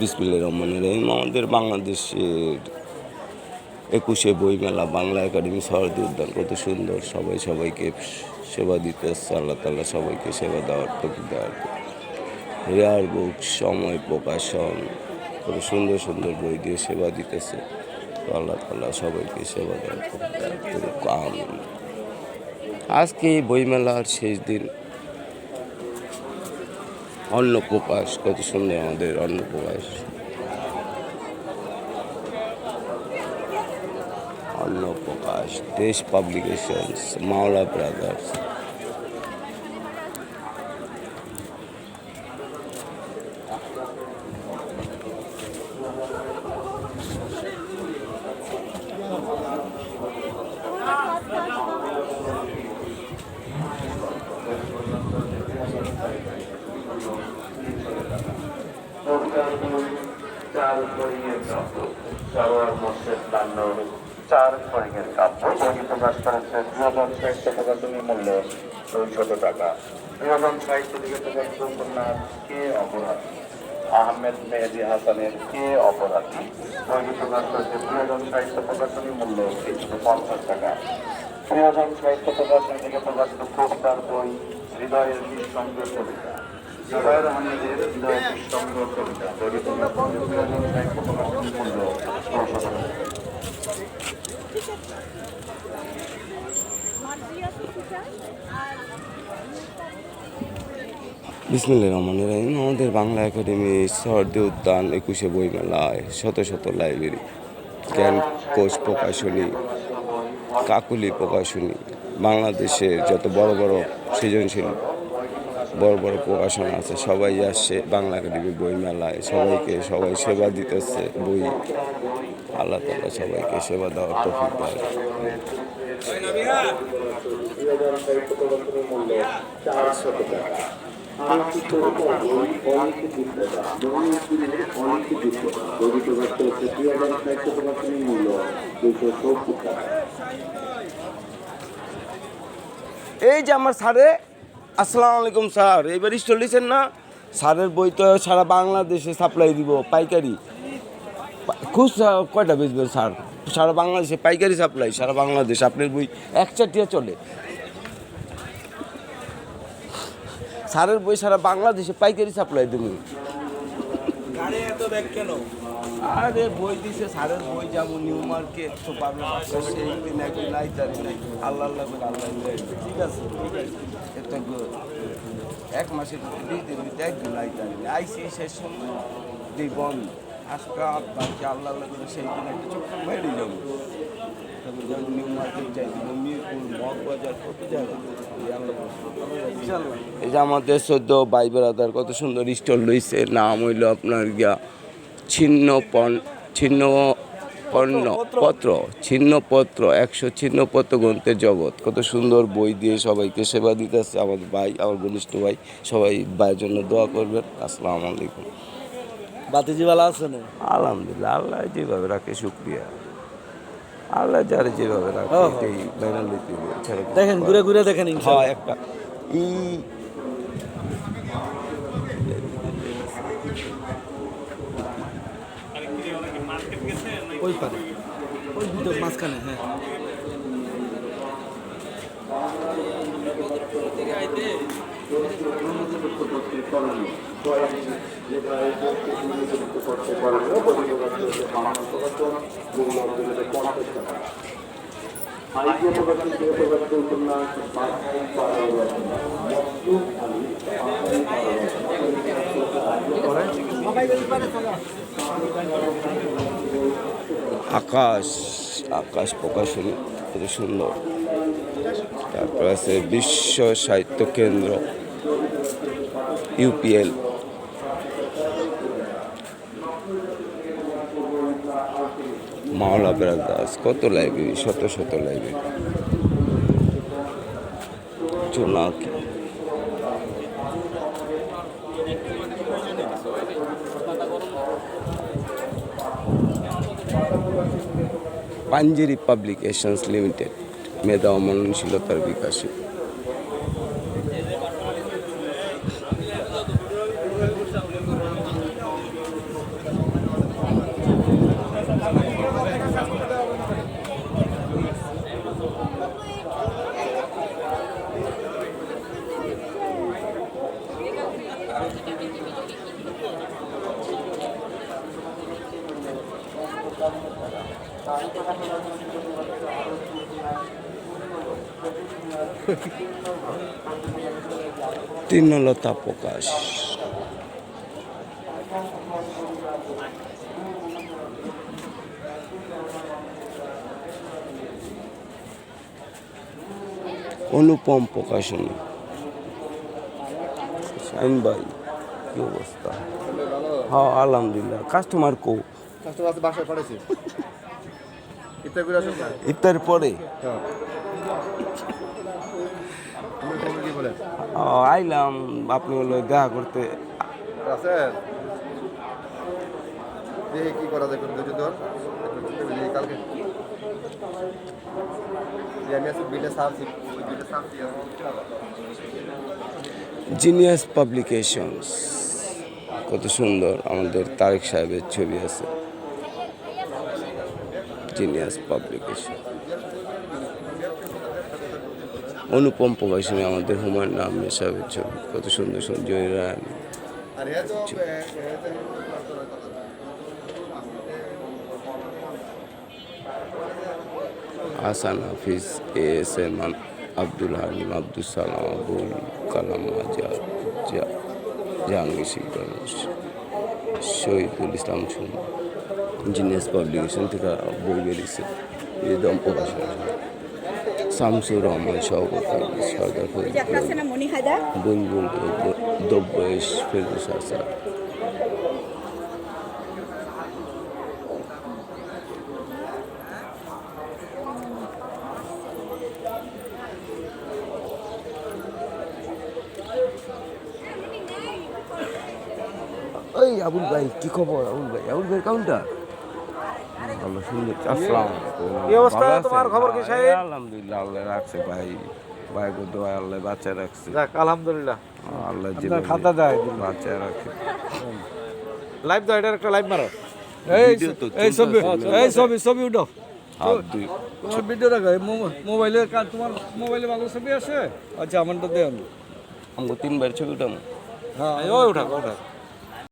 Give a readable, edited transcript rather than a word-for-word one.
বিসমিল্লাহির রহমানির রহিম। আমাদের বাংলাদেশের ২১শে বইমেলা বাংলা একাডেমি সরোয়ার্দী উদ্যান কত সুন্দর। সবাই সবাইকে সেবা দিতেছে। আল্লাহ তাআলা সবাইকে সেবা দেওয়ার তৌফিক দেওয়ার। রেয়ার বুক সময় প্রকাশন কত সুন্দর সুন্দর বই দিয়ে সেবা দিতেছে। আল্লাহ তাআলা সবাইকে সেবা দেওয়ার তৌফিক করুক, আমিন। আজকে এই বইমেলার শেষ দিন। অন্ন প্রকাশ কত সুন্দর, আমাদের অন্ন প্রকাশ, অন্ন প্রকাশ, দেশ পাবলিকেশনস, মাওলা ব্রাদার্স। প্রকাশ করেছে প্রিয়জন সাহিত্য প্রকাশনী মূল্য 200 টাকা। প্রিয়জন সাহিত্য থেকে প্রকাশিত উপন্যাস কে অপরাধী, আহমেদ মেহেদী হাসানের কে অপরাধী বইটি প্রকাশ করেছে প্রিয়জন সাহিত্য প্রকাশনী মূল্য 350 টাকা। প্রিয়জন সাহিত্য প্রকাশনী থেকে প্রকাশিত কবিতার বই হৃদয়ের নিঃসঙ্গ কবিতা, জুবায়ের আহমেদের হৃদয়ের নিঃসঙ্গ কবিতা বইটি প্রকাশ করেছে প্রিয়জন সাহিত্য প্রকাশনী মূল্য 200 টাকা। বিসমিল্লাহির রহমানির রহিম। আমাদের বাংলা একাডেমি সরোয়ার্দী উদ্যান ২১শে বইমেলায় শত শত লাইব্রেরি, জ্ঞান কোষ প্রকাশনী, কাকুলি প্রকাশনী, বাংলাদেশের যত বড় বড় সৃজনশীল বড় বড় প্রকাশনা আছে সবাই আসছে বাংলা একাডেমি বইমেলায়। সবাই সেবা দিতেছে বই। আল্লাহ তাআলা সবাইকে সেবা দেওয়ার তৌফিক দেয়। এই যে আমার স্যারে, আসসালামু আলাইকুম স্যার, এইবার স্টল দিচ্ছেন না? স্যারের বই তো সারা বাংলাদেশে সাপ্লাই দিব, পাইকারি। খুচরা কয়টা বেচবেন স্যার? সারা বাংলাদেশে পাইকারি সাপ্লাই, সারা বাংলাদেশ আপনার বই একচাটিয়া চলে। স্যারের বই সারা বাংলাদেশে পাইকারি সাপ্লাই দেবো। আরে বই দিছে স্যারের বই, যেমন নিউ মার্কেট তো পাবলিক একদিন একদিন লাইতারি নাই। আল্লাহ আল্লাহ করে আল্লাহ ঠিক আছে এটা এক মাসের 20 দিন একদিন লাইতারি নেই। আইসি শেষ সময় দিই বন্ধ। আজকে বাকি আল্লাহ আল্লাহ করে সেই দিন একটা ছোট্ট মেরে যাবো। তারপর যেমন নিউ মার্কেট যাই, মিরপুর, মগবাজার, কত জায়গা। এই যে আমাদের 14 ভাই ব্রাদার কত সুন্দর স্টল রয়েছে। নাম হইল আপনার ছিন্নপত্র 100 ছিন্নপত্র গ্রন্থের জগৎ। কত সুন্দর বই দিয়ে সবাইকে সেবা দিতেছে আমাদের ভাই, আমার ঘনিষ্ঠ ভাই। সবাই ভাইয়ের জন্য দোয়া করবেন। আসসালামু আলাইকুম। বাতিজি ভালো আছেন? আলহামদুলিল্লাহ, আল্লাহ যেভাবে রাখে শুক্রিয়া। আল্লাহ যারা যেভাবে রাখে এই বাইনাল দেখেন, ঘুরে ঘুরে দেখেন। হ্যাঁ, একটা ওই পারে ওই দুটো মাঝখানে। হ্যাঁ, আকাশ প্রকাশনী কত সুন্দর। তারপর আছে বিশ্ব সাহিত্য কেন্দ্র UPL, মাওলা ব্রাদার্স, কত লাইব্রেরি, শত শত লাইব্রেরি। জোনাকি, পাঞ্জেরি পাবলিকেশনস লিমিটেড, মেধা ও মননশীলতার বিকাশে। তৃণলতা প্রকাশ। অনুপম প্রকাশনী। শাইন ভাই কি অবস্থা? হ্যাঁ আলহামদুলিল্লাহ। কাস্টমার কো বাসায় পড়েছি ইফতার করে আসুন না। ইফতার পরে কি বলে আইলাম আপনি হলো দেখা করতে। আছেন দেখি কি করা যায়, ধৈর্য ধর দেখি কালকে আমি আছি বিলে সাফছি বিলে সাফছি জিনিয়াস পাবলিকেশনস। কত সুন্দর আমাদের তারেক সাহেবের ছবি আছে। Genius publication. অনুপম প্রকাশনী আমাদের হুমায়ুন আহমেদ সাহেবের ছবি। কত সুন্দর সুন্দর জয় রায়। আর হ্যাঁ তো হাসান হাফিজ, ASM Abdul Halim, Abdul Salam, Abul Kalam Azad, Jahangir Sikdar, Shahidul Islam Suman. Genius publication থেকে বই বেরিয়েছে। দম প্রকাশন। শামসুর রহমান সভাপতি, সরদার বুলবুল, দব্বয়েশ, ফেরদৌস আসাদ। ওই আবুল ভাই কি খবর? আবুল ভাই কাউন্টার ভালো সুন্দর। আসসালাম কি অবস্থা তোমার? খবর কি সাহেব? আলহামদুলিল্লাহ, আল্লাহ রাখছে ভাই। ভাই গো দোয়া, আল্লাহ বাঁচায় রাখছে। যাক আলহামদুলিল্লাহ। আল্লাহ আপনার খাতা দেয় বাঁচায় রাখে। লাইভ দাও, এটার একটা লাইভ মারো। এই ছবি উঠো। হাত দুই তোমার ভিডিও রাখো মোবাইলে। তোমার মোবাইলে ভালো ছবি আছে? আচ্ছা আমারটা দেন। আমাকে 3 বার ছবি উঠাম। হ্যাঁ ওই উঠাও।